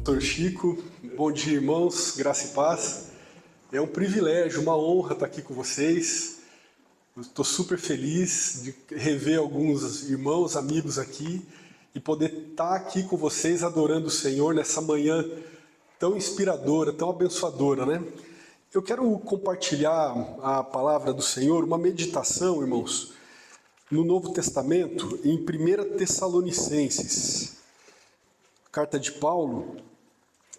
Pastor Chico, bom dia, irmãos, graça e paz. É um privilégio, uma honra estar aqui com vocês. Estou super feliz de rever alguns irmãos, amigos aqui e poder estar aqui com vocês adorando o Senhor nessa manhã tão inspiradora, tão abençoadora, né? Eu quero compartilhar a palavra do Senhor, uma meditação, irmãos, no Novo Testamento, em 1 Tessalonicenses. Carta de Paulo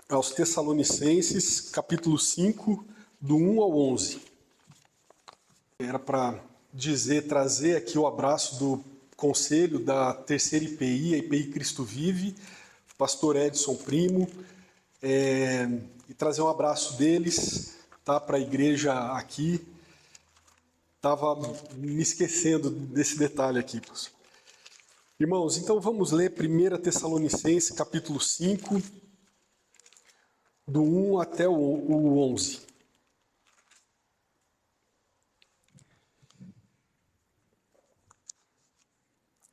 aos Tessalonicenses, capítulo 5, do 1 ao 11. Era para trazer aqui o abraço do conselho da terceira IPI, a IPI Cristo Vive, pastor Edson Primo, e trazer um abraço deles, tá, para a igreja aqui. Estava me esquecendo desse detalhe aqui, pastor. Irmãos, então vamos ler 1 Tessalonicenses, capítulo 5, do 1 até o 11.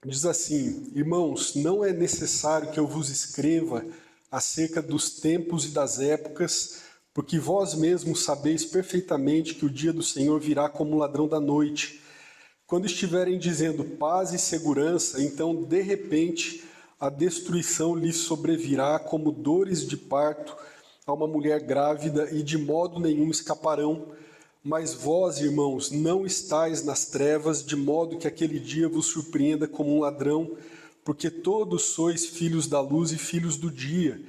Diz assim: Irmãos, não é necessário que eu vos escreva acerca dos tempos e das épocas, porque vós mesmos sabeis perfeitamente que o dia do Senhor virá como ladrão da noite. Quando estiverem dizendo paz e segurança, então de repente a destruição lhes sobrevirá como dores de parto a uma mulher grávida, e de modo nenhum escaparão. Mas vós, irmãos, não estáis nas trevas, de modo que aquele dia vos surpreenda como um ladrão, porque todos sois filhos da luz e filhos do dia.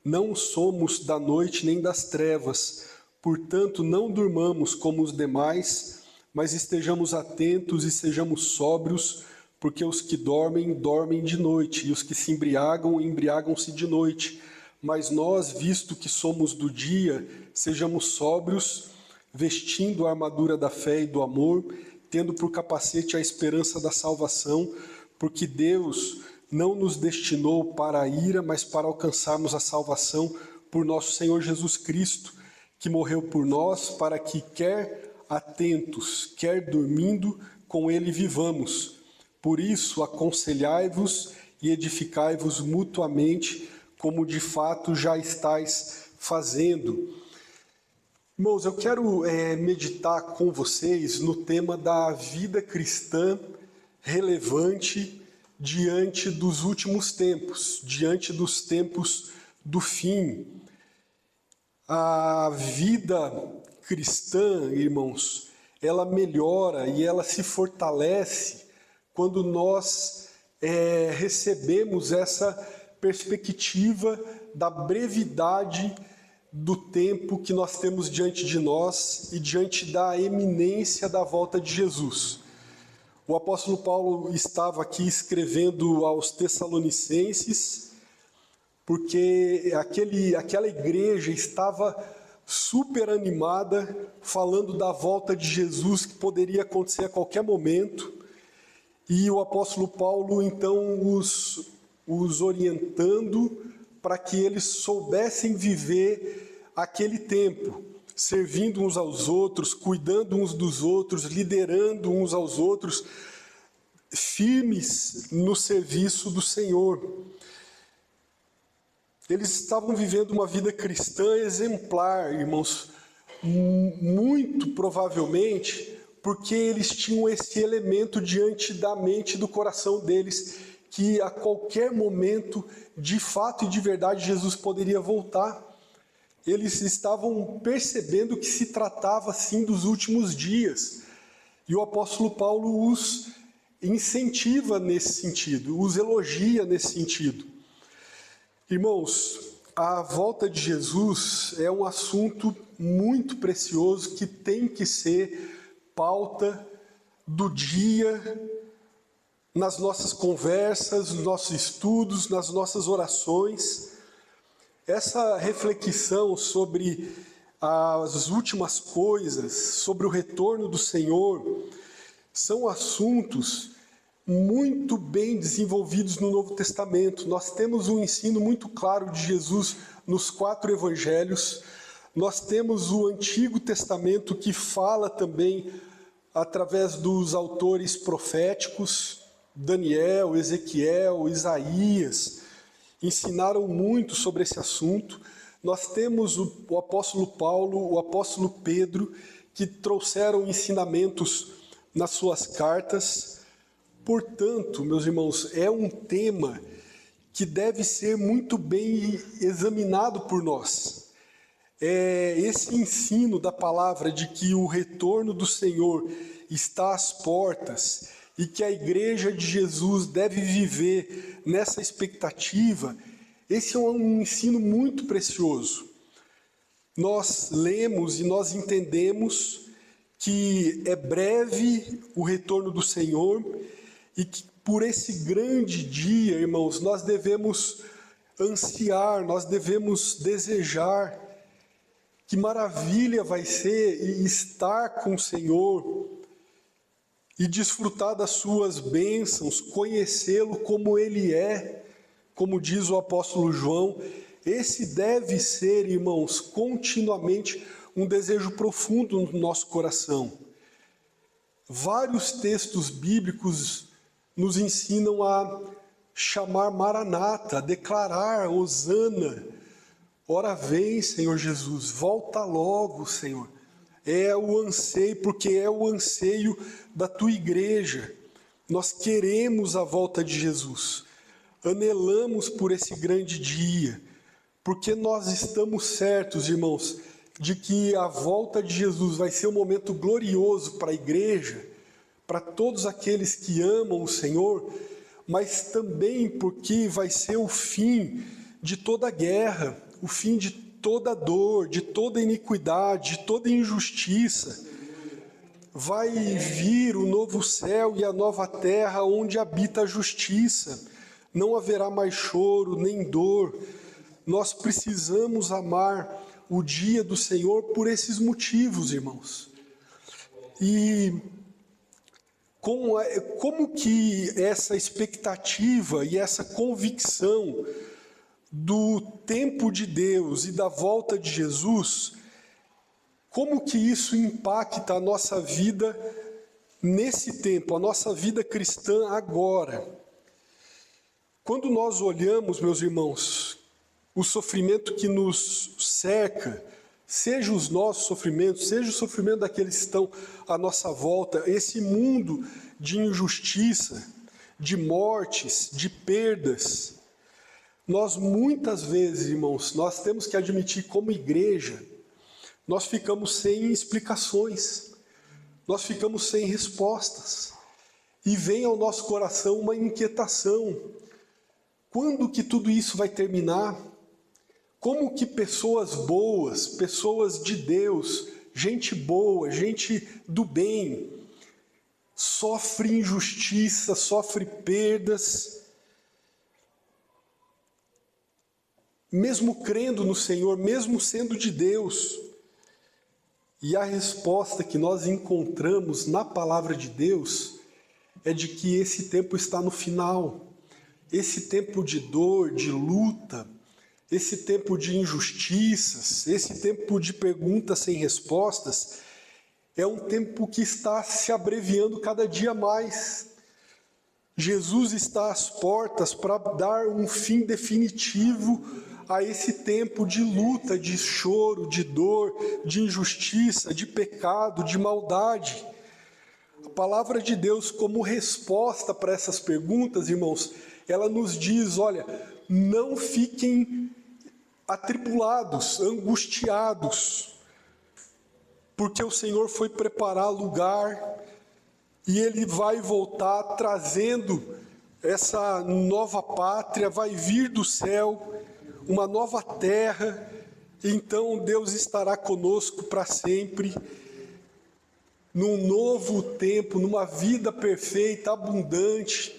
Não somos da noite nem das trevas. Portanto, não durmamos como os demais, mas estejamos atentos e sejamos sóbrios, porque os que dormem, dormem de noite, e os que se embriagam, embriagam-se de noite. Mas nós, visto que somos do dia, sejamos sóbrios, vestindo a armadura da fé e do amor, tendo por capacete a esperança da salvação, porque Deus não nos destinou para a ira, mas para alcançarmos a salvação por nosso Senhor Jesus Cristo, que morreu por nós, para que quer atentos, quer dormindo, com ele vivamos. Por isso, aconselhai-vos e edificai-vos mutuamente, como de fato já estáis fazendo. Irmãos, eu quero meditar com vocês no tema da vida cristã relevante diante dos últimos tempos, diante dos tempos do fim. A vida cristã, irmãos, ela melhora e ela se fortalece quando nós recebemos essa perspectiva da brevidade do tempo que nós temos diante de nós e diante da iminência da volta de Jesus. O apóstolo Paulo estava aqui escrevendo aos Tessalonicenses, porque aquela igreja estava super animada, falando da volta de Jesus que poderia acontecer a qualquer momento, e o apóstolo Paulo então os orientando para que eles soubessem viver aquele tempo, servindo uns aos outros, cuidando uns dos outros, liderando uns aos outros, firmes no serviço do Senhor. Eles estavam vivendo uma vida cristã exemplar, irmãos, muito provavelmente porque eles tinham esse elemento diante da mente e do coração deles, que a qualquer momento, de fato e de verdade, Jesus poderia voltar. Eles estavam percebendo que se tratava, sim, dos últimos dias. E o apóstolo Paulo os incentiva nesse sentido, os elogia nesse sentido. Irmãos, a volta de Jesus é um assunto muito precioso que tem que ser pauta do dia, nas nossas conversas, nos nossos estudos, nas nossas orações. Essa reflexão sobre as últimas coisas, sobre o retorno do Senhor, são assuntos muito bem desenvolvidos no Novo Testamento. Nós temos um ensino muito claro de Jesus nos 4 evangelhos. Nós temos o Antigo Testamento que fala também através dos autores proféticos, Daniel, Ezequiel, Isaías, ensinaram muito sobre esse assunto. Nós temos o apóstolo Paulo, o apóstolo Pedro, que trouxeram ensinamentos nas suas cartas. Portanto, meus irmãos, é um tema que deve ser muito bem examinado por nós. Esse ensino da palavra de que o retorno do Senhor está às portas e que a igreja de Jesus deve viver nessa expectativa, esse é um ensino muito precioso. Nós lemos e nós entendemos que é breve o retorno do Senhor e que por esse grande dia, irmãos, nós devemos ansiar, nós devemos desejar. Que maravilha vai ser estar com o Senhor e desfrutar das suas bênçãos, conhecê-lo como Ele é, como diz o apóstolo João. Esse deve ser, irmãos, continuamente um desejo profundo no nosso coração. Vários textos bíblicos nos ensinam a chamar Maranata, a declarar Hosana. Ora vem, Senhor Jesus, volta logo, Senhor. É o anseio, porque é o anseio da tua igreja. Nós queremos a volta de Jesus. Anelamos por esse grande dia, porque nós estamos certos, irmãos, de que a volta de Jesus vai ser um momento glorioso para a igreja, para todos aqueles que amam o Senhor, mas também porque vai ser o fim de toda guerra, o fim de toda dor, de toda iniquidade, de toda injustiça. Vai vir o novo céu e a nova terra onde habita a justiça. Não haverá mais choro, nem dor. Nós precisamos amar o dia do Senhor por esses motivos, irmãos. E como que essa expectativa e essa convicção do tempo de Deus e da volta de Jesus, como que isso impacta a nossa vida nesse tempo, a nossa vida cristã agora? Quando nós olhamos, meus irmãos, o sofrimento que nos cerca, seja os nossos sofrimentos, seja o sofrimento daqueles que estão à nossa volta, esse mundo de injustiça, de mortes, de perdas, nós muitas vezes, irmãos, nós temos que admitir como igreja, nós ficamos sem explicações, nós ficamos sem respostas, e vem ao nosso coração uma inquietação. Quando que tudo isso vai terminar? Como que pessoas boas, pessoas de Deus, gente boa, gente do bem, sofre injustiça, sofre perdas, mesmo crendo no Senhor, mesmo sendo de Deus? E a resposta que nós encontramos na palavra de Deus é de que esse tempo está no final. Esse tempo de dor, de luta, esse tempo de injustiças, esse tempo de perguntas sem respostas, é um tempo que está se abreviando cada dia mais. Jesus está às portas para dar um fim definitivo a esse tempo de luta, de choro, de dor, de injustiça, de pecado, de maldade. A palavra de Deus, como resposta para essas perguntas, irmãos, ela nos diz, olha, não fiquem atribulados, angustiados, porque o Senhor foi preparar lugar e Ele vai voltar trazendo essa nova pátria, vai vir do céu, uma nova terra, então Deus estará conosco para sempre, num novo tempo, numa vida perfeita, abundante.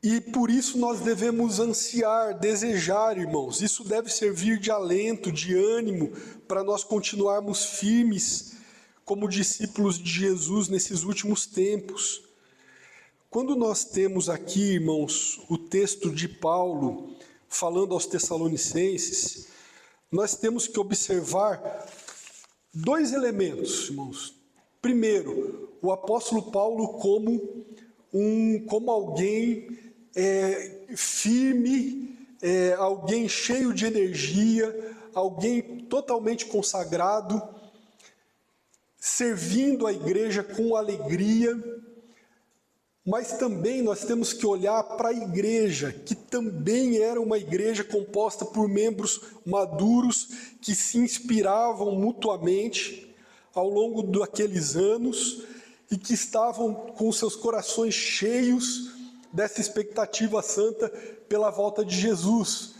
E por isso nós devemos ansiar, desejar, irmãos. Isso deve servir de alento, de ânimo, para nós continuarmos firmes como discípulos de Jesus nesses últimos tempos. Quando nós temos aqui, irmãos, o texto de Paulo falando aos Tessalonicenses, nós temos que observar dois elementos, irmãos. Primeiro, o apóstolo Paulo como alguém firme, alguém cheio de energia, alguém totalmente consagrado, servindo a igreja com alegria. Mas também nós temos que olhar para a igreja, que também era uma igreja composta por membros maduros que se inspiravam mutuamente ao longo daqueles anos e que estavam com seus corações cheios dessa expectativa santa pela volta de Jesus.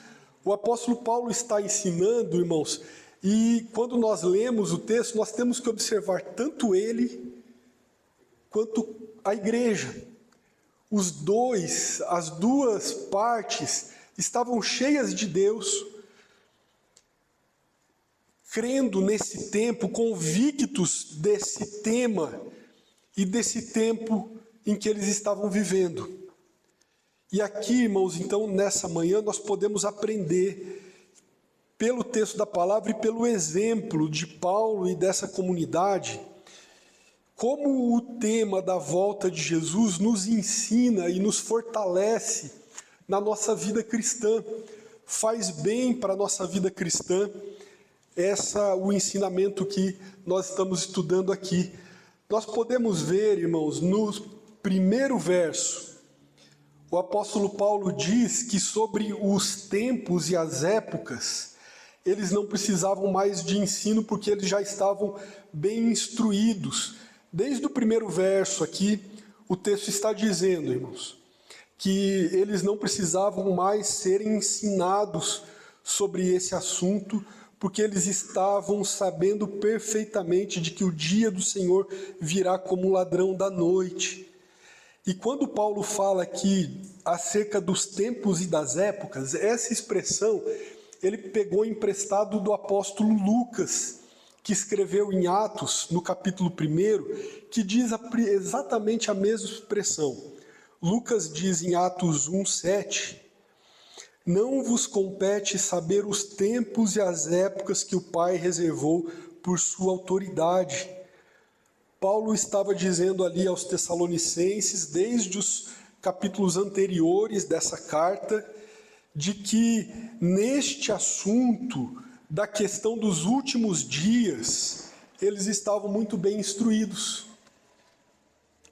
O apóstolo Paulo está ensinando, irmãos, e quando nós lemos o texto, nós temos que observar tanto ele quanto a igreja. As duas partes estavam cheias de Deus, crendo nesse tempo, convictos desse tema e desse tempo em que eles estavam vivendo. E aqui, irmãos, então, nessa manhã, nós podemos aprender, pelo texto da palavra e pelo exemplo de Paulo e dessa comunidade, como o tema da volta de Jesus nos ensina e nos fortalece na nossa vida cristã. Faz bem para a nossa vida cristã o ensinamento que nós estamos estudando aqui. Nós podemos ver, irmãos, no primeiro verso, o apóstolo Paulo diz que sobre os tempos e as épocas, eles não precisavam mais de ensino porque eles já estavam bem instruídos. Desde o primeiro verso aqui, o texto está dizendo, irmãos, que eles não precisavam mais serem ensinados sobre esse assunto, porque eles estavam sabendo perfeitamente de que o dia do Senhor virá como ladrão da noite. E quando Paulo fala aqui acerca dos tempos e das épocas, essa expressão ele pegou emprestado do apóstolo Lucas, que escreveu em Atos, no capítulo 1, que diz exatamente a mesma expressão. Lucas diz em Atos 1:7, não vos compete saber os tempos e as épocas que o Pai reservou por sua autoridade. Paulo estava dizendo ali aos Tessalonicenses, desde os capítulos anteriores dessa carta, de que neste assunto da questão dos últimos dias, eles estavam muito bem instruídos.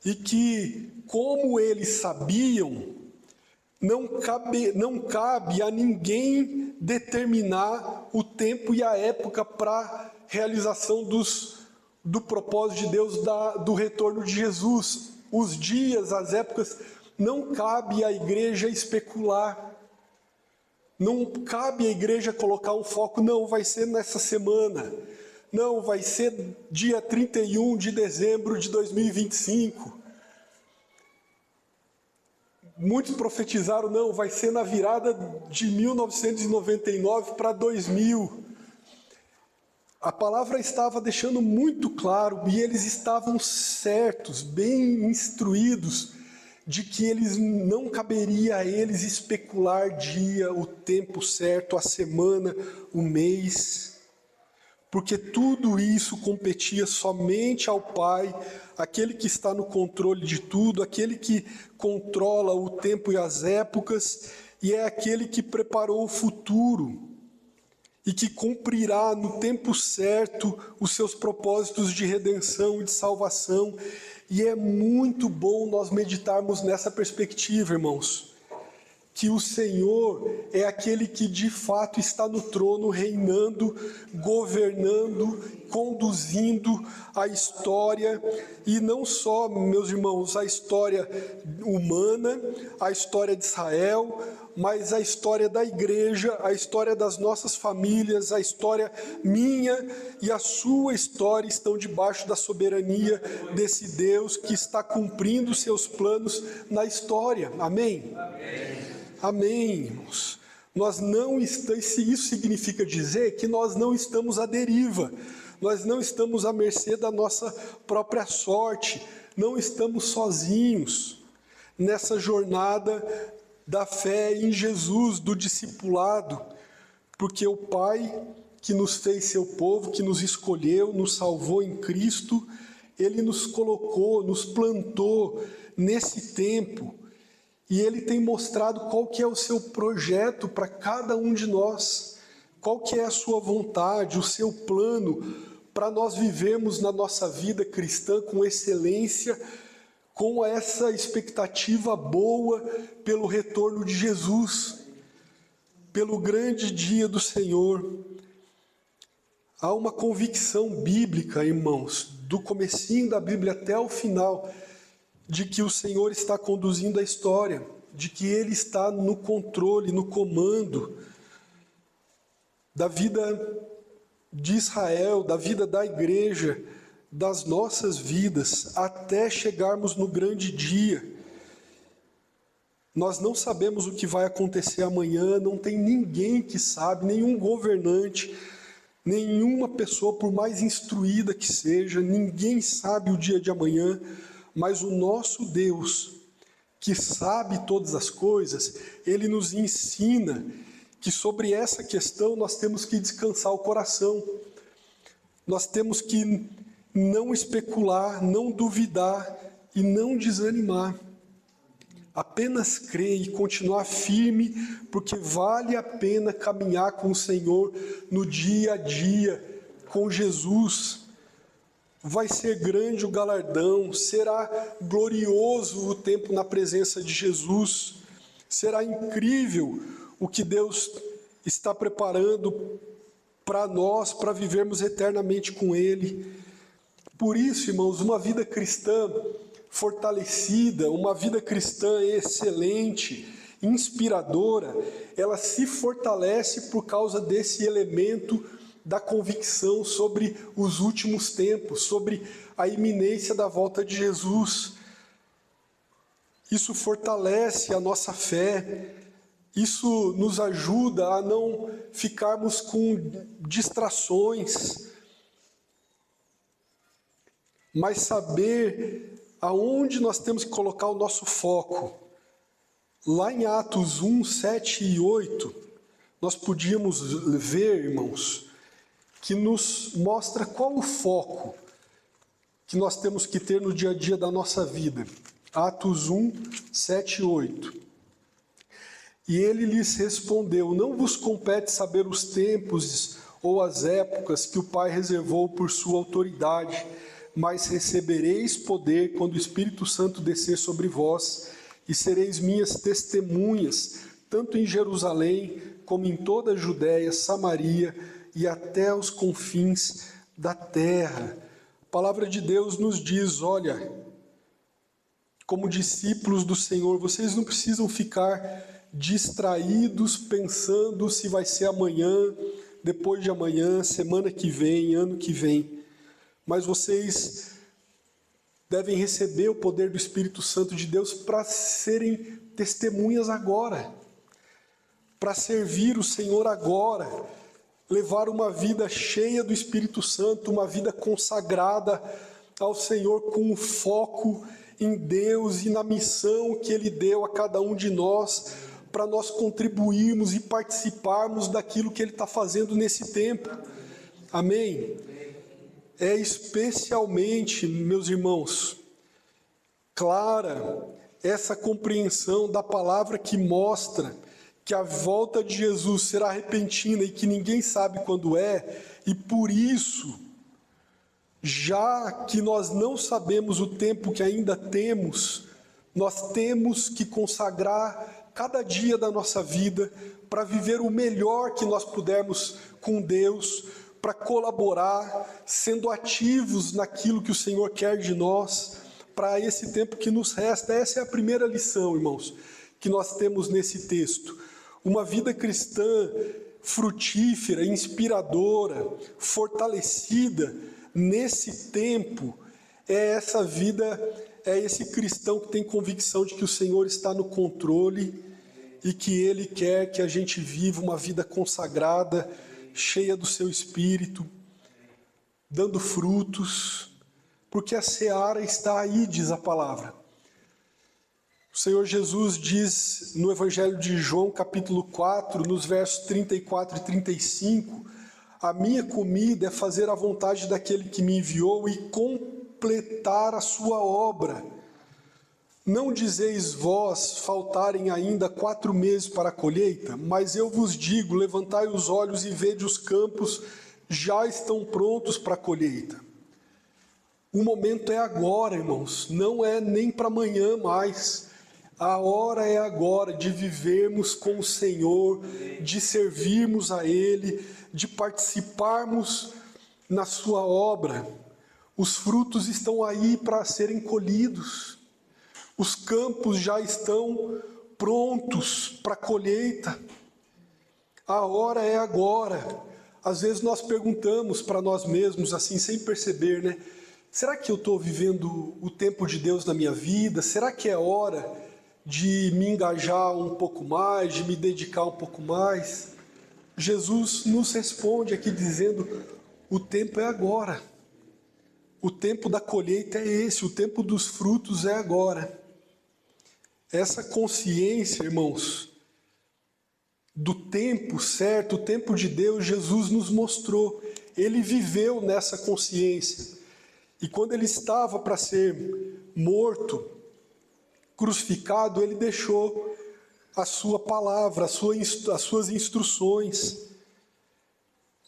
E que, como eles sabiam, não cabe a ninguém determinar o tempo e a época para a realização do propósito de Deus do retorno de Jesus. Os dias, as épocas, não cabe à igreja especular. Não cabe à igreja colocar um foco, não, vai ser nessa semana, não, vai ser dia 31 de dezembro de 2025. Muitos profetizaram, não, vai ser na virada de 1999 para 2000. A palavra estava deixando muito claro, e eles estavam certos, bem instruídos, de que não caberia a eles especular dia, o tempo certo, a semana, o mês, porque tudo isso competia somente ao Pai, aquele que está no controle de tudo, aquele que controla o tempo e as épocas, e é aquele que preparou o futuro e que cumprirá no tempo certo os seus propósitos de redenção e de salvação. E é muito bom nós meditarmos nessa perspectiva, irmãos, que o Senhor é aquele que de fato está no trono, reinando, governando, conduzindo a história, e não só, meus irmãos, a história humana, a história de Israel, mas a história da igreja, a história das nossas famílias, a história minha e a sua história estão debaixo da soberania desse Deus que está cumprindo seus planos na história. Amém? Amém, irmãos. Nós não estamos, isso significa dizer que nós não estamos à deriva, nós não estamos à mercê da nossa própria sorte, não estamos sozinhos nessa jornada da fé em Jesus, do discipulado, porque o Pai que nos fez seu povo, que nos escolheu, nos salvou em Cristo, Ele nos colocou, nos plantou nesse tempo, E Ele tem mostrado qual que é o seu projeto para cada um de nós, qual que é a sua vontade, o seu plano para nós vivermos na nossa vida cristã com excelência, com essa expectativa boa pelo retorno de Jesus, pelo grande dia do Senhor. Há uma convicção bíblica, irmãos, do comecinho da Bíblia até o final, de que o Senhor está conduzindo a história, de que Ele está no controle, no comando da vida de Israel, da vida da igreja, das nossas vidas, até chegarmos no grande dia. Nós não sabemos o que vai acontecer amanhã, não tem ninguém que sabe, nenhum governante, nenhuma pessoa, por mais instruída que seja, ninguém sabe o dia de amanhã, mas o nosso Deus, que sabe todas as coisas, Ele nos ensina que sobre essa questão nós temos que descansar o coração, nós temos que não especular, não duvidar e não desanimar. Apenas crer e continuar firme, porque vale a pena caminhar com o Senhor no dia a dia, com Jesus. Vai ser grande o galardão, será glorioso o tempo na presença de Jesus, será incrível o que Deus está preparando para nós, para vivermos eternamente com Ele. Por isso, irmãos, uma vida cristã fortalecida, uma vida cristã excelente, inspiradora, ela se fortalece por causa desse elemento da convicção sobre os últimos tempos, sobre a iminência da volta de Jesus. Isso fortalece a nossa fé, isso nos ajuda a não ficarmos com distrações, mas saber aonde nós temos que colocar o nosso foco. Lá em Atos 1, 7 e 8, nós podíamos ver, irmãos, que nos mostra qual o foco que nós temos que ter no dia a dia da nossa vida. Atos 1, 7 e 8. E ele lhes respondeu: não vos compete saber os tempos ou as épocas que o Pai reservou por sua autoridade, mas recebereis poder quando o Espírito Santo descer sobre vós, e sereis minhas testemunhas, tanto em Jerusalém, como em toda a Judéia, Samaria e até os confins da terra. A palavra de Deus nos diz, olha, como discípulos do Senhor, vocês não precisam ficar distraídos pensando se vai ser amanhã, depois de amanhã, semana que vem, ano que vem. Mas vocês devem receber o poder do Espírito Santo de Deus para serem testemunhas agora, para servir o Senhor agora, levar uma vida cheia do Espírito Santo, uma vida consagrada ao Senhor com foco em Deus e na missão que Ele deu a cada um de nós, para nós contribuirmos e participarmos daquilo que Ele está fazendo nesse tempo. Amém? É especialmente, meus irmãos, clara essa compreensão da palavra que mostra que a volta de Jesus será repentina e que ninguém sabe quando é, e por isso, já que nós não sabemos o tempo que ainda temos, nós temos que consagrar cada dia da nossa vida para viver o melhor que nós pudermos com Deus, para colaborar, sendo ativos naquilo que o Senhor quer de nós, para esse tempo que nos resta. Essa é a primeira lição, irmãos, que nós temos nesse texto. Uma vida cristã frutífera, inspiradora, fortalecida nesse tempo, é essa vida, é esse cristão que tem convicção de que o Senhor está no controle e que Ele quer que a gente viva uma vida consagrada, cheia do seu Espírito, dando frutos, porque a seara está aí, diz a palavra. O Senhor Jesus diz no Evangelho de João, capítulo 4, nos versos 34 e 35, a minha comida é fazer a vontade daquele que me enviou e completar a sua obra. Não dizeis vós, faltarem ainda 4 meses para a colheita? Mas eu vos digo, levantai os olhos e vede os campos, já estão prontos para a colheita. O momento é agora, irmãos, não é nem para amanhã mais. A hora é agora de vivermos com o Senhor, de servirmos a Ele, de participarmos na sua obra. Os frutos estão aí para serem colhidos. Os campos já estão prontos para a colheita. A hora é agora. Às vezes nós perguntamos para nós mesmos, assim, sem perceber, né? Será que eu estou vivendo o tempo de Deus na minha vida? Será que é hora de me engajar um pouco mais, de me dedicar um pouco mais? Jesus nos responde aqui dizendo, o tempo é agora. O tempo da colheita é esse, o tempo dos frutos é agora. Essa consciência, irmãos, do tempo certo, o tempo de Deus, Jesus nos mostrou. Ele viveu nessa consciência. E quando ele estava para ser morto, crucificado, ele deixou a sua palavra, as suas instruções.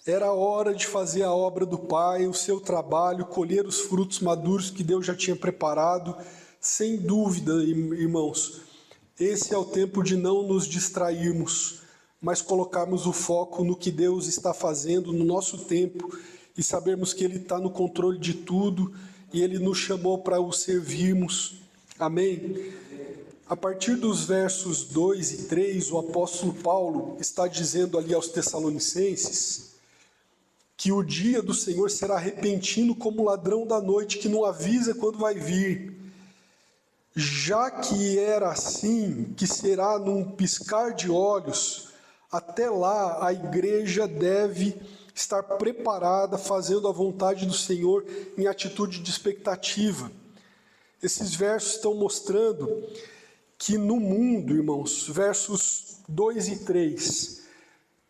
Era hora de fazer a obra do Pai, o seu trabalho, colher os frutos maduros que Deus já tinha preparado. Sem dúvida, irmãos, esse é o tempo de não nos distrairmos, mas colocarmos o foco no que Deus está fazendo no nosso tempo e sabermos que Ele está no controle de tudo e Ele nos chamou para o servirmos. Amém? A partir dos versos 2 e 3, o apóstolo Paulo está dizendo ali aos Tessalonicenses que o dia do Senhor será repentino como ladrão da noite, que não avisa quando vai vir. Já que era assim, que será num piscar de olhos, até lá a igreja deve estar preparada, fazendo a vontade do Senhor em atitude de expectativa. Esses versos estão mostrando que no mundo, irmãos, versos 2 e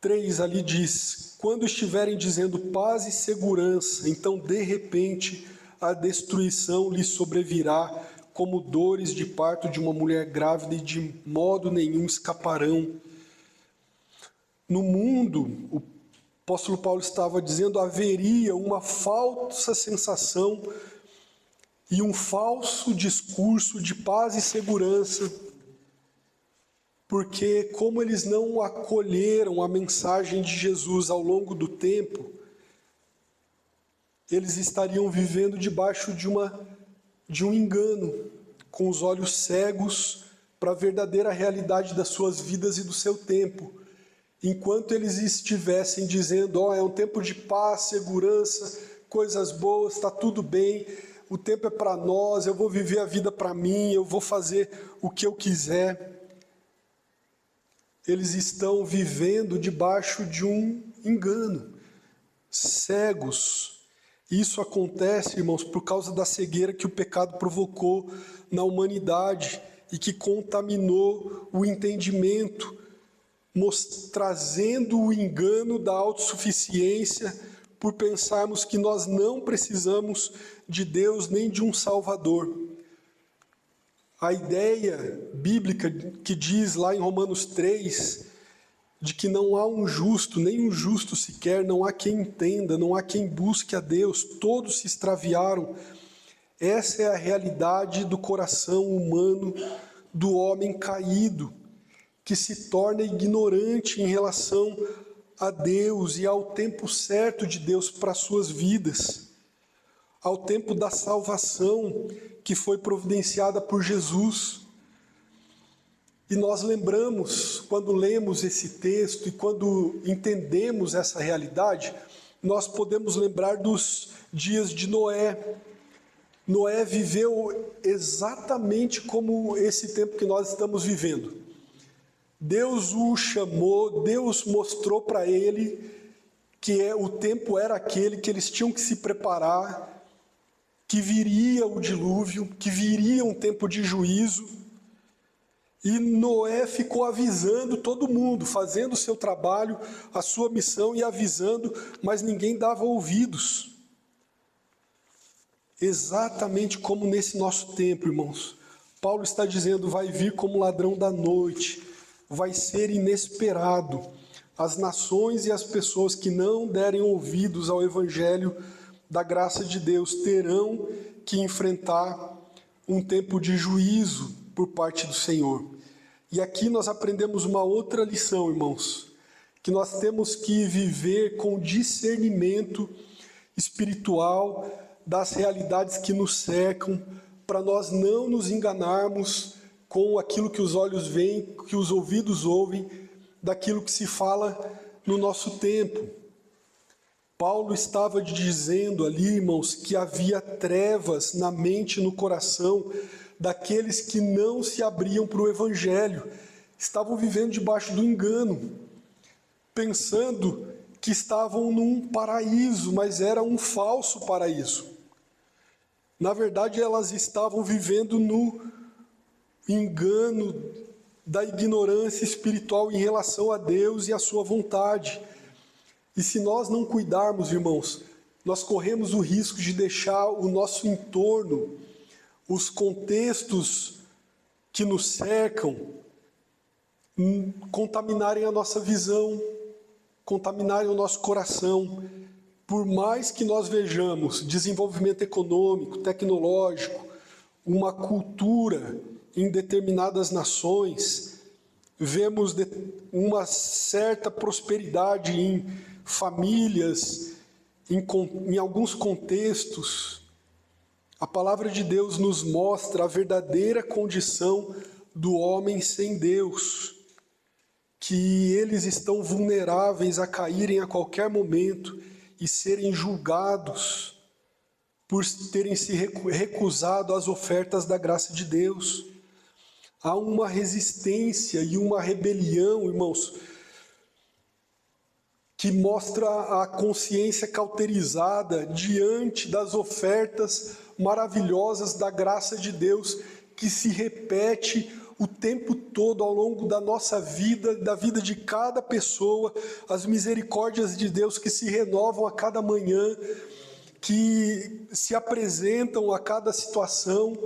3 ali diz, quando estiverem dizendo paz e segurança, então de repente a destruição lhes sobrevirá, como dores de parto de uma mulher grávida, e de modo nenhum escaparão. No mundo, o apóstolo Paulo estava dizendo, haveria uma falsa sensação e um falso discurso de paz e segurança, porque como eles não acolheram a mensagem de Jesus ao longo do tempo, eles estariam vivendo debaixo de um engano, com os olhos cegos para a verdadeira realidade das suas vidas e do seu tempo. Enquanto eles estivessem dizendo, é um tempo de paz, segurança, coisas boas, está tudo bem, o tempo é para nós, eu vou viver a vida para mim, eu vou fazer o que eu quiser. Eles estão vivendo debaixo de um engano, cegos. Isso acontece, irmãos, por causa da cegueira que o pecado provocou na humanidade e que contaminou o entendimento, trazendo o engano da autossuficiência por pensarmos que nós não precisamos de Deus nem de um Salvador. A ideia bíblica que diz lá em Romanos 3, de que não há um justo, nem um justo sequer, não há quem entenda, não há quem busque a Deus, todos se extraviaram. Essa é a realidade do coração humano, do homem caído, que se torna ignorante em relação a Deus e ao tempo certo de Deus para as suas vidas, ao tempo da salvação que foi providenciada por Jesus. E nós lembramos, quando lemos esse texto e quando entendemos essa realidade, nós podemos lembrar dos dias de Noé. Noé viveu exatamente como esse tempo que nós estamos vivendo. Deus o chamou, Deus mostrou para ele que o tempo era aquele que eles tinham que se preparar, que viria o dilúvio, que viria um tempo de juízo. E Noé ficou avisando todo mundo, fazendo o seu trabalho, a sua missão e avisando, mas ninguém dava ouvidos. Exatamente como nesse nosso tempo, irmãos. Paulo está dizendo, vai vir como ladrão da noite, vai ser inesperado. As nações e as pessoas que não derem ouvidos ao evangelho da graça de Deus terão que enfrentar um tempo de juízo por parte do Senhor. E aqui nós aprendemos uma outra lição, irmãos, que nós temos que viver com discernimento espiritual das realidades que nos cercam, para nós não nos enganarmos com aquilo que os olhos veem, que os ouvidos ouvem, daquilo que se fala no nosso tempo. Paulo estava dizendo ali, irmãos, que havia trevas na mente e no coração daqueles que não se abriam para o evangelho, estavam vivendo debaixo do engano, pensando que estavam num paraíso, mas era um falso paraíso. Na verdade, elas estavam vivendo no engano da ignorância espiritual em relação a Deus e a sua vontade. E se nós não cuidarmos, irmãos, nós corremos o risco de deixar o nosso entorno, os contextos que nos cercam, contaminarem a nossa visão, contaminarem o nosso coração. Por mais que nós vejamos desenvolvimento econômico, tecnológico, uma cultura em determinadas nações, vemos uma certa prosperidade em famílias, em alguns contextos, a palavra de Deus nos mostra a verdadeira condição do homem sem Deus, que eles estão vulneráveis a caírem a qualquer momento e serem julgados por terem se recusado às ofertas da graça de Deus. Há uma resistência e uma rebelião, irmãos, que mostra a consciência cauterizada diante das ofertas maravilhosas da graça de Deus, que se repete o tempo todo ao longo da nossa vida, da vida de cada pessoa, as misericórdias de Deus que se renovam a cada manhã, que se apresentam a cada situação,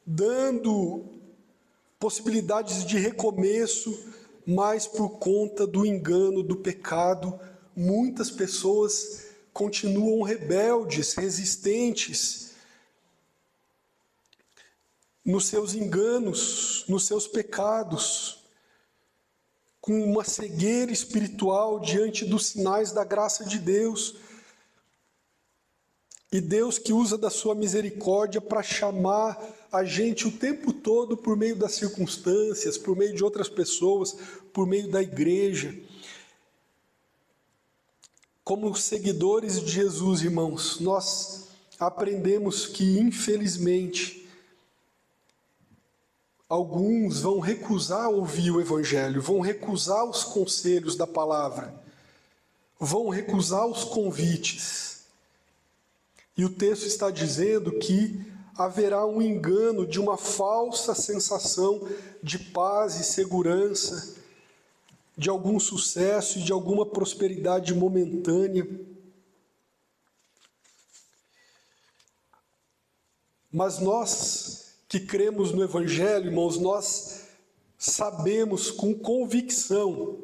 dando possibilidades de recomeço, mas por conta do engano, do pecado, muitas pessoas continuam rebeldes, resistentes, nos seus enganos, nos seus pecados, com uma cegueira espiritual diante dos sinais da graça de Deus. E Deus que usa da sua misericórdia para chamar a gente o tempo todo por meio das circunstâncias, por meio de outras pessoas, por meio da igreja. Como seguidores de Jesus, irmãos, nós aprendemos que, infelizmente, alguns vão recusar ouvir o evangelho, vão recusar os conselhos da palavra, vão recusar os convites. E o texto está dizendo que haverá um engano de uma falsa sensação de paz e segurança, de algum sucesso e de alguma prosperidade momentânea. Mas nós que cremos no Evangelho, irmãos, nós sabemos com convicção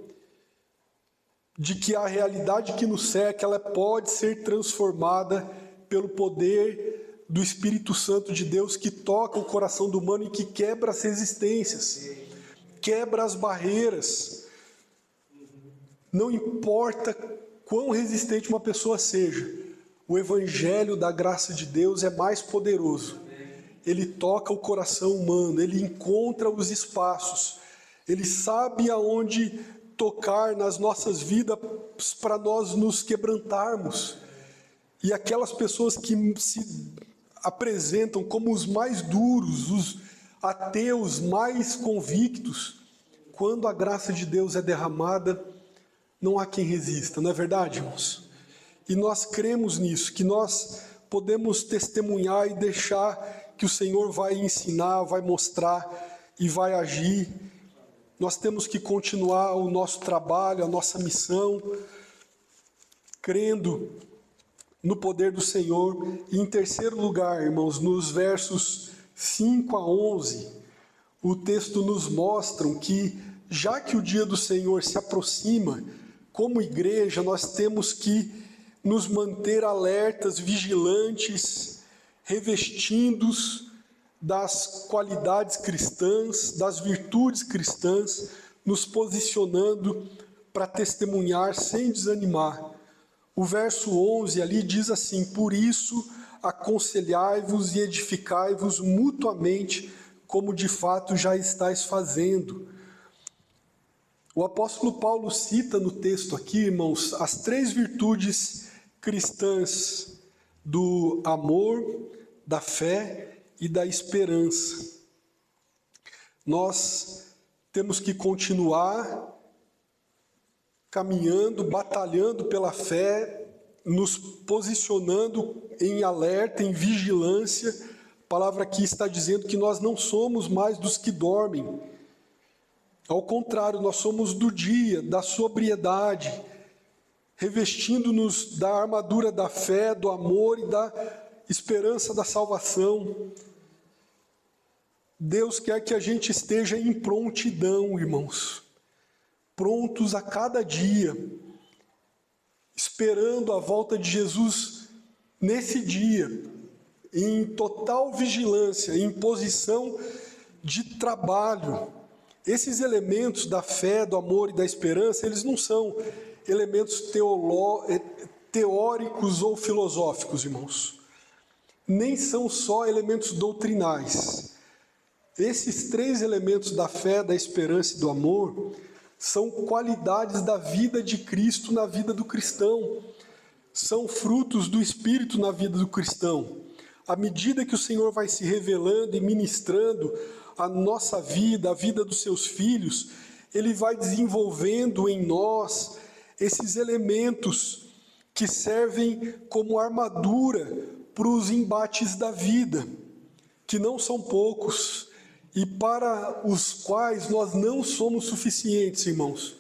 de que a realidade que nos cerca, ela pode ser transformada pelo poder do Espírito Santo de Deus que toca o coração do humano e que quebra as resistências, quebra as barreiras. Não importa quão resistente uma pessoa seja, o Evangelho da graça de Deus é mais poderoso. Ele toca o coração humano, ele encontra os espaços, ele sabe aonde tocar nas nossas vidas para nós nos quebrantarmos. E aquelas pessoas que se apresentam como os mais duros, os ateus mais convictos, quando a graça de Deus é derramada, não há quem resista, não é verdade, irmãos? E nós cremos nisso, que nós podemos testemunhar e deixar que o Senhor vai ensinar, vai mostrar e vai agir. Nós temos que continuar o nosso trabalho, a nossa missão, crendo no poder do Senhor. E em terceiro lugar, irmãos, nos versos 5 a 11, o texto nos mostra que, já que o dia do Senhor se aproxima, como igreja nós temos que nos manter alertas, vigilantes, revestidos das qualidades cristãs, das virtudes cristãs, nos posicionando para testemunhar sem desanimar. O verso 11 ali diz assim: por isso aconselhai-vos e edificai-vos mutuamente, como de fato já estáis fazendo. O apóstolo Paulo cita no texto aqui, irmãos, as 3 virtudes cristãs do amor, da fé e da esperança. Nós temos que continuar caminhando, batalhando pela fé, nos posicionando em alerta, em vigilância. A palavra aqui está dizendo que nós não somos mais dos que dormem. Ao contrário, nós somos do dia, da sobriedade, revestindo-nos da armadura da fé, do amor e da esperança da salvação. Deus quer que a gente esteja em prontidão, irmãos, prontos a cada dia, esperando a volta de Jesus nesse dia, em total vigilância, em posição de trabalho. Esses elementos da fé, do amor e da esperança, eles não são elementos teóricos ou filosóficos, irmãos. Nem são só elementos doutrinais. Esses 3 elementos da fé, da esperança e do amor são qualidades da vida de Cristo na vida do cristão. São frutos do Espírito na vida do cristão. À medida que o Senhor vai se revelando e ministrando a nossa vida, a vida dos seus filhos, Ele vai desenvolvendo em nós esses elementos que servem como armadura para os embates da vida, que não são poucos, e para os quais nós não somos suficientes, irmãos.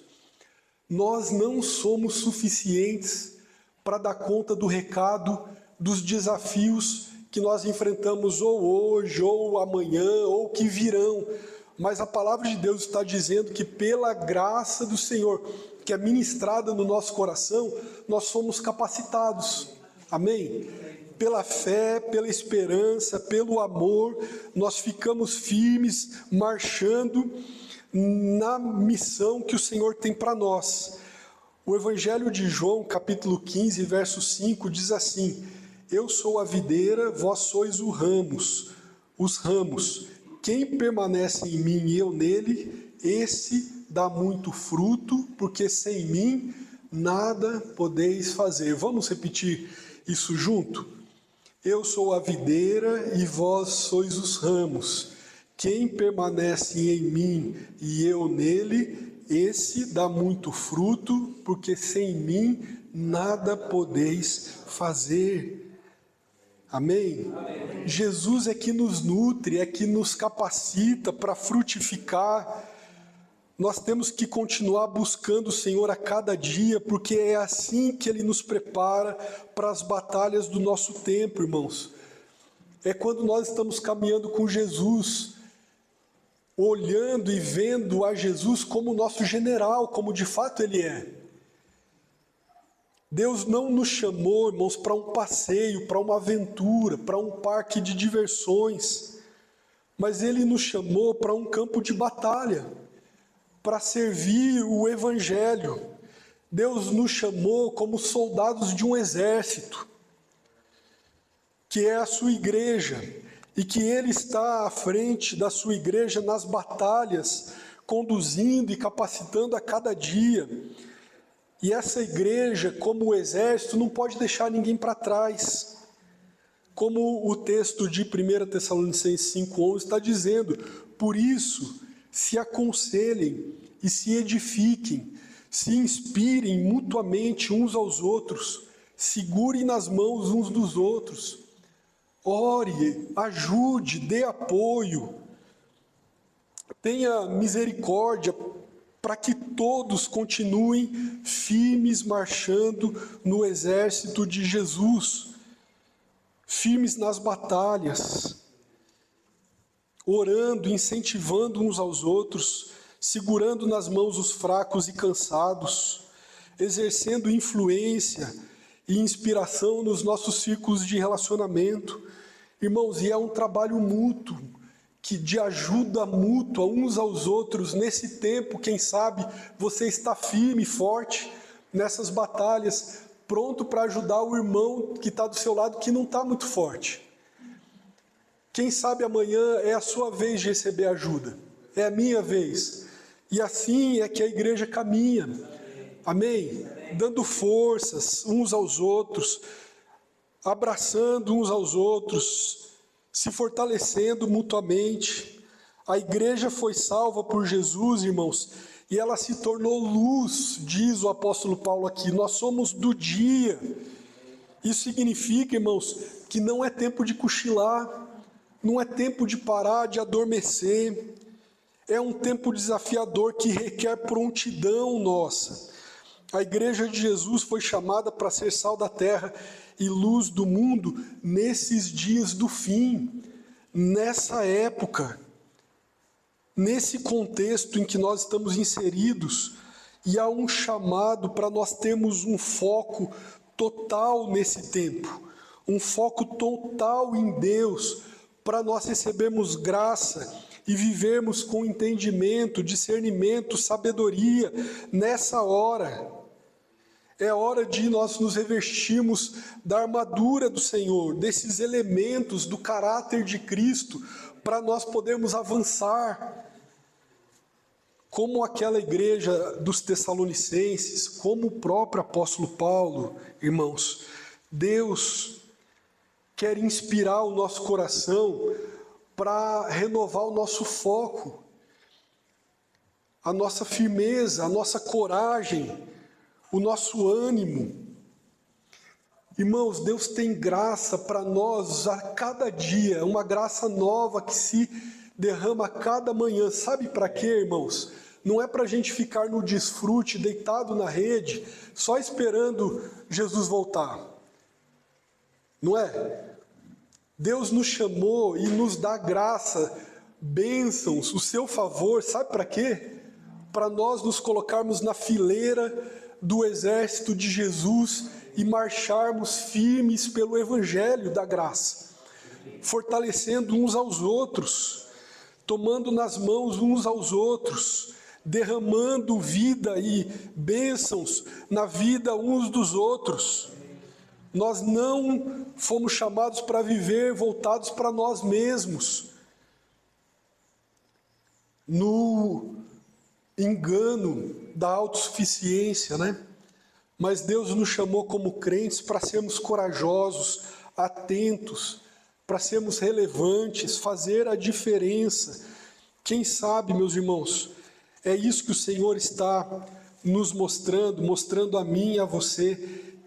Nós não somos suficientes para dar conta do recado, dos desafios que nós enfrentamos ou hoje, ou amanhã, ou que virão. Mas a palavra de Deus está dizendo que pela graça do Senhor, que é ministrada no nosso coração, nós somos capacitados. Amém? Pela fé, pela esperança, pelo amor, nós ficamos firmes, marchando na missão que o Senhor tem para nós. O Evangelho de João, capítulo 15, verso 5, diz assim: eu sou a videira, vós sois os ramos. Quem permanece em mim e eu nele, esse dá muito fruto, porque sem mim nada podeis fazer. Vamos repetir isso junto? Eu sou a videira e vós sois os ramos. Quem permanece em mim e eu nele, esse dá muito fruto, porque sem mim nada podeis fazer. Amém? Amém? Jesus é que nos nutre, é que nos capacita para frutificar. Nós temos que continuar buscando o Senhor a cada dia, porque é assim que Ele nos prepara para as batalhas do nosso tempo, irmãos. É quando nós estamos caminhando com Jesus, olhando e vendo a Jesus como nosso general, como de fato Ele é. Deus não nos chamou, irmãos, para um passeio, para uma aventura, para um parque de diversões, mas Ele nos chamou para um campo de batalha, para servir o Evangelho. Deus nos chamou como soldados de um exército, que é a sua igreja, e que Ele está à frente da sua igreja nas batalhas, conduzindo e capacitando a cada dia. E essa igreja, como o exército, não pode deixar ninguém para trás. Como o texto de 1 Tessalonicenses 5,11 está dizendo: por isso, se aconselhem e se edifiquem, se inspirem mutuamente uns aos outros, segurem nas mãos uns dos outros, ore, ajude, dê apoio, tenha misericórdia, para que todos continuem firmes marchando no exército de Jesus, firmes nas batalhas. orando, incentivando uns aos outros, segurando nas mãos os fracos e cansados, exercendo influência e inspiração nos nossos círculos de relacionamento. Irmãos, e é um trabalho mútuo, de ajuda mútua uns aos outros. Nesse tempo, quem sabe, você está firme e forte nessas batalhas, pronto para ajudar o irmão que está do seu lado, que não está muito forte. Quem sabe amanhã é a sua vez de receber ajuda, é a minha vez. E assim é que a igreja caminha, amém? Dando forças uns aos outros, abraçando uns aos outros, se fortalecendo mutuamente. A igreja foi salva por Jesus, irmãos, e ela se tornou luz, diz o apóstolo Paulo aqui. Nós somos do dia. Isso significa, irmãos, que não é tempo de cochilar, não é tempo de parar, de adormecer. É um tempo desafiador que requer prontidão nossa. A igreja de Jesus foi chamada para ser sal da terra e luz do mundo nesses dias do fim, nessa época, nesse contexto em que nós estamos inseridos. E há um chamado para nós termos um foco total nesse tempo, um foco total em Deus, para nós recebermos graça e vivermos com entendimento, discernimento, sabedoria nessa hora. É hora de nós nos revestirmos da armadura do Senhor, desses elementos do caráter de Cristo, para nós podermos avançar. Como aquela igreja dos Tessalonicenses, como o próprio apóstolo Paulo, irmãos, Deus quer inspirar o nosso coração para renovar o nosso foco, a nossa firmeza, a nossa coragem, o nosso ânimo. Irmãos, Deus tem graça para nós a cada dia, uma graça nova que se derrama a cada manhã. Sabe para quê, irmãos? Não é para a gente ficar no desfrute, deitado na rede, só esperando Jesus voltar. Não é? Deus nos chamou e nos dá graça, bênçãos, o seu favor, sabe para quê? Para nós nos colocarmos na fileira do exército de Jesus e marcharmos firmes pelo evangelho da graça, fortalecendo uns aos outros, tomando nas mãos uns aos outros, derramando vida e bênçãos na vida uns dos outros. Nós não fomos chamados para viver voltados para nós mesmos, no engano da autossuficiência, né? Mas Deus nos chamou como crentes para sermos corajosos, atentos, para sermos relevantes, fazer a diferença. Quem sabe, meus irmãos, é isso que o Senhor está nos mostrando, mostrando a mim e a você,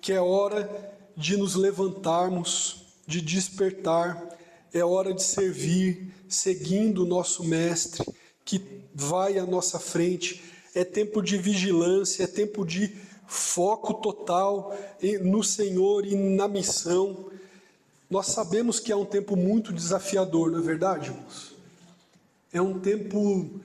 que é hora de nos levantarmos, de despertar, é hora de servir, seguindo o nosso Mestre, que vai à nossa frente. É tempo de vigilância, é tempo de foco total no Senhor e na missão. Nós sabemos que é um tempo muito desafiador, não é verdade, irmãos? É um tempo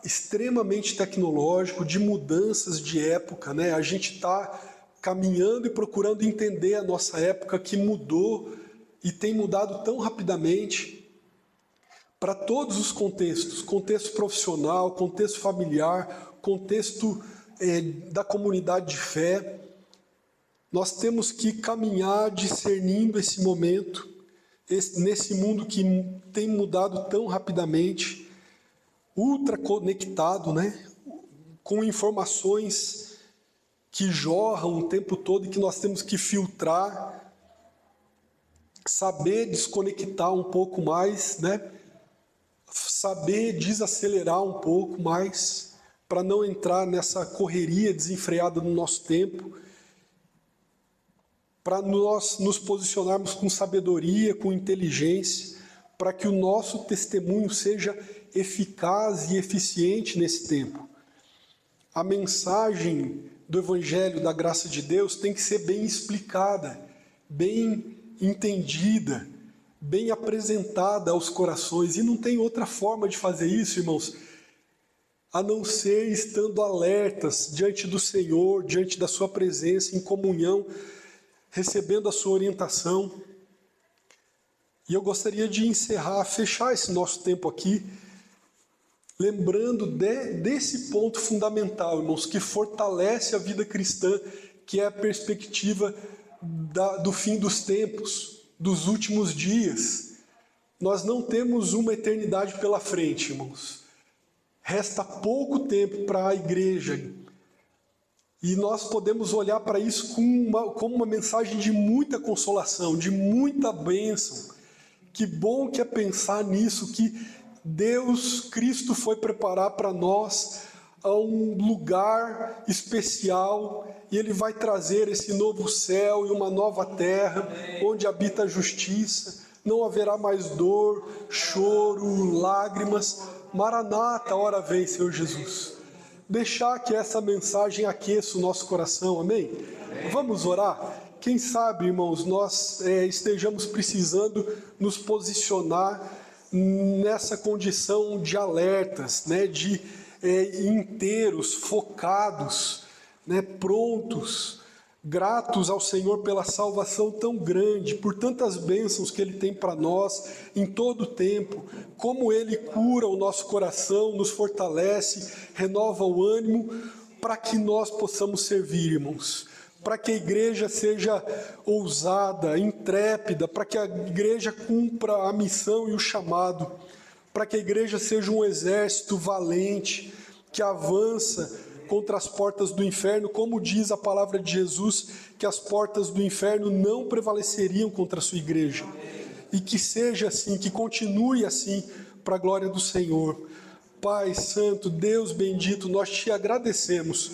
extremamente tecnológico, de mudanças de época, né? A gente está caminhando e procurando entender a nossa época, que mudou e tem mudado tão rapidamente, para todos os contextos, contexto profissional, contexto familiar, contexto da comunidade de fé. Nós temos que caminhar discernindo esse momento, nesse mundo que tem mudado tão rapidamente, ultra conectado, né? Com informações que jorram o tempo todo e que nós temos que filtrar, saber desconectar um pouco mais, né? Saber desacelerar um pouco mais, para não entrar nessa correria desenfreada no nosso tempo, para nós nos posicionarmos com sabedoria, com inteligência, para que o nosso testemunho seja eficaz e eficiente nesse tempo. A mensagem do Evangelho da graça de Deus tem que ser bem explicada, bem entendida, bem apresentada aos corações. E não tem outra forma de fazer isso, irmãos, a não ser estando alertas diante do Senhor, diante da sua presença, em comunhão, recebendo a sua orientação. E eu gostaria de encerrar, fechar esse nosso tempo aqui, lembrando desse ponto fundamental, irmãos, que fortalece a vida cristã, que é a perspectiva do fim dos tempos, dos últimos dias. Nós não temos uma eternidade pela frente, irmãos. Resta pouco tempo para a igreja. E nós podemos olhar para isso como uma mensagem de muita consolação, de muita bênção. Que bom que é pensar nisso, que Deus, Cristo foi preparar para nós um lugar especial e Ele vai trazer esse novo céu e uma nova terra onde habita a justiça. Não haverá mais dor, choro, lágrimas. Maranata, hora vem, Senhor Jesus. Deixar que essa mensagem aqueça o nosso coração, amém? Vamos orar? Quem sabe, irmãos, nós estejamos precisando nos posicionar nessa condição de alertas, né, de inteiros, focados, né, prontos, gratos ao Senhor pela salvação tão grande, por tantas bênçãos que Ele tem para nós em todo o tempo, como Ele cura o nosso coração, nos fortalece, renova o ânimo, para que nós possamos servir, irmãos. Para que a igreja seja ousada, intrépida, para que a igreja cumpra a missão e o chamado, para que a igreja seja um exército valente, que avança contra as portas do inferno, como diz a palavra de Jesus, que as portas do inferno não prevaleceriam contra a sua igreja. E que seja assim, que continue assim, para a glória do Senhor. Pai Santo, Deus bendito, nós te agradecemos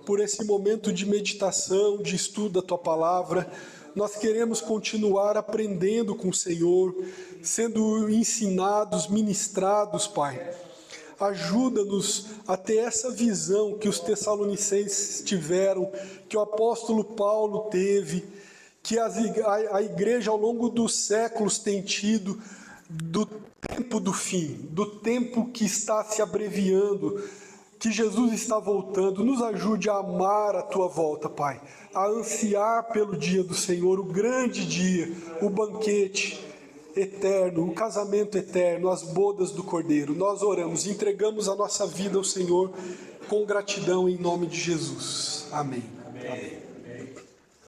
por esse momento de meditação, de estudo da Tua Palavra. Nós queremos continuar aprendendo com o Senhor, sendo ensinados, ministrados, Pai. Ajuda-nos a ter essa visão que os Tessalonicenses tiveram, que o apóstolo Paulo teve, que a igreja ao longo dos séculos tem tido, do tempo do fim, do tempo que está se abreviando, que Jesus está voltando. Nos ajude a amar a Tua volta, Pai, a ansiar pelo dia do Senhor, o grande dia, o banquete eterno, o casamento eterno, as bodas do Cordeiro. Nós oramos, entregamos a nossa vida ao Senhor com gratidão em nome de Jesus. Amém. Amém.